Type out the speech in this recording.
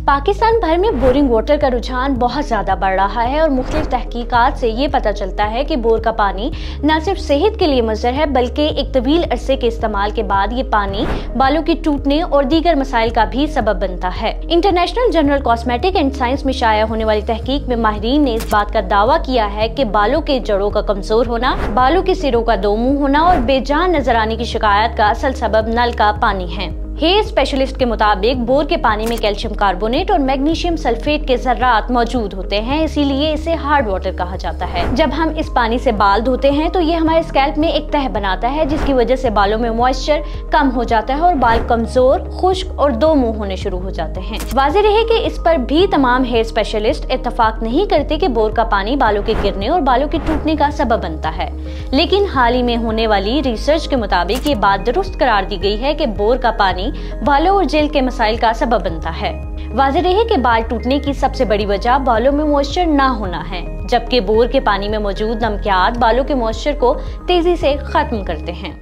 पाकिस्तान भर में boring water का रुझान बहुत ज्यादा बढ़ रहा है और मुख्तलिफ तहकीकात से ये पता चलता है कि बोर का पानी न सिर्फ सेहत के लिए मुज़र है बल्कि एक तवील अरसे के इस्तेमाल के बाद ये पानी बालों के टूटने और दीगर मसाइल का भी सबब बनता है। International journal cosmetic and science में शाया होने वाली तहकीक में माहिरीन ने इस बात का दावा किया है कि बालों के जड़ों का कमजोर होना, बालों के सिरों का दो मुंह होना और बेजान नजर आने की शिकायत का असल सबब नल का पानी है। हेयर स्पेशलिस्ट के मुताबिक बोर के पानी में कैल्शियम कार्बोनेट और मैग्नीशियम सल्फेट के ज़र्रात मौजूद होते हैं, इसीलिए इसे हार्ड वाटर कहा जाता है। जब हम इस पानी से बाल धोते हैं तो ये हमारे स्कैल्प में एक तह बनाता है, जिसकी वजह से बालों में मॉइस्चर कम हो जाता है और बाल कमजोर, खुश्क और दो मुंह होने शुरू हो जाते हैं। वाज़ेह रहे कि इस पर भी तमाम हेयर स्पेशलिस्ट इत्तफाक नहीं करते कि बोर का पानी बालों के गिरने और बालों के टूटने का सबब बनता है, लेकिन हाल ही में होने वाली रिसर्च के मुताबिक ये बात दुरुस्त करार दी गई है कि बोर का पानी बालों और जेल के मसाइल का सबब बनता है। वाज़ेह रहे कि बाल टूटने की सबसे बड़ी वजह बालों में मॉइस्चर ना होना है, जबकि बोर के पानी में मौजूद नमकियात बालों के मॉइस्चर को तेजी से खत्म करते हैं।